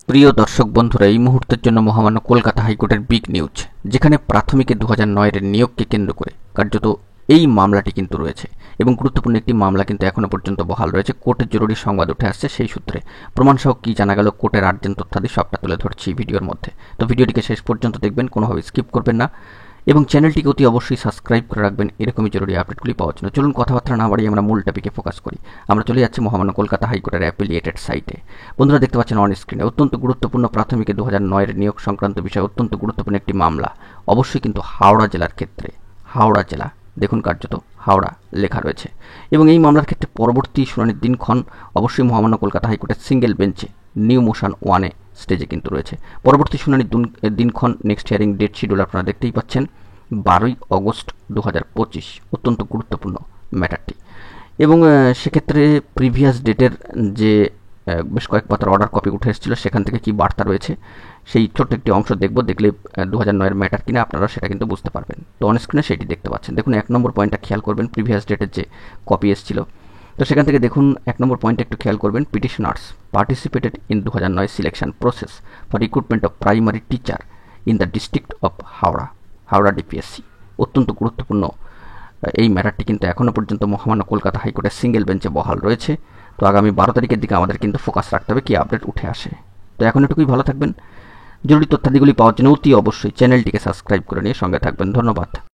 প্রিয় দর্শক বন্ধুরা, এই মুহূর্তের জন্য মহামান্য কলকাতা হাইকোর্টের বিগ নিউজ, যেখানে প্রাথমিকে 2009-এর নিয়োগকে কেন্দ্র করে কার্যত এই মামলাটি কিন্তু রয়েছে এবং গুরুত্বপূর্ণ একটি মামলা কিন্তু এখনো পর্যন্ত বহাল রয়েছে। কোর্টের জরুরি সংবাদ উঠে আসছে, সেই সূত্রে প্রমাণসহ কি জানা গেল, কোর্টের আর্জেন্ট তথ্যাদি সবটা তুলে ধরছি এই ভিডিওর মধ্যে। তো ভিডিওটিকে শেষ পর্যন্ত দেখবেন, কোনোভাবে স্কিপ করবেন না এবং চ্যানেলটিকে অতি অবশ্যই সাবস্ক্রাইব করে রাখবেন এরকমই জরুরি আপডেটগুলি পাওয়ার জন্য। চলুন কথাবার্তা না বাড়িয়ে আমরা মূল টপিকে ফোকাস করি। আমরা চলে যাচ্ছি মহামান্য কলকাতা হাইকোর্টের অ্যাফিলিয়েটেড সাইটে। বন্ধুরা দেখতে পাচ্ছেন অন স্ক্রিনে অত্যন্ত গুরুত্বপূর্ণ প্রাথমিকে 2009-এর নিয়োগ সংক্রান্ত বিষয়ে অত্যন্ত গুরুত্বপূর্ণ একটি মামলা, অবশ্যই কিন্তু হাওড়া জেলার ক্ষেত্রে। হাওড়া জেলা দেখুন, কার্যত হাওড়া লেখা রয়েছে এবং এই মামলার ক্ষেত্রে পরবর্তী শুনানির দিনক্ষণ অবশ্যই মহামান্য কলকাতা হাইকোর্টের সিঙ্গেল বেঞ্চে নিউ মোশন 1-এ স্টেজে কিন্তু রয়েছে। পরবর্তী শুনানির দিনক্ষণ, নেক্সট হিয়ারিং ডেট শিডিউল আপনারা দেখতেই পাচ্ছেন 12ই অগস্ট 2025। অত্যন্ত গুরুত্বপূর্ণ ম্যাটারটি এবং সেক্ষেত্রে প্রিভিয়াস ডেটের যে বেশ কয়েক পাতার অর্ডার কপি উঠে এসেছিল, সেখান থেকে কি বার্তা রয়েছে সেই ছোট্ট একটি অংশ দেখব। দেখলে 2009-এর ম্যাটার কিনা আপনারা সেটা কিন্তু বুঝতে পারবেন। তো অন স্ক্রিনে সেটি দেখতে পাচ্ছেন। দেখুন 1 নম্বর পয়েন্টটা খেয়াল করবেন, প্রিভিয়াস ডেটের যে কপি এসেছিল, তো সেখান থেকে দেখুন 1 নম্বর পয়েন্টে একটু খেয়াল করবেন, petitioners participated in 2009 selection process for recruitment of primary teacher in the district of Howrah DPSC. অত্যন্ত গুরুত্বপূর্ণ এই ম্যাটারটি কিন্তু এখনও পর্যন্ত মহামান্য কলকাতা হাইকোর্টের সিঙ্গেল বেঞ্চে বহাল রয়েছে। তো আগামী 12 তারিখের দিকে আমাদের কিন্তু ফোকাস রাখতে হবে কি আপডেট উঠে আসে। তো এখন এটুকুই, ভালো থাকবেন। জরুরি তথ্যাদিগুলি পাওয়ার জন্য অতি অবশ্যই চ্যানেলটিকে সাবস্ক্রাইব করে নিয়ে সঙ্গে থাকবেন। ধন্যবাদ।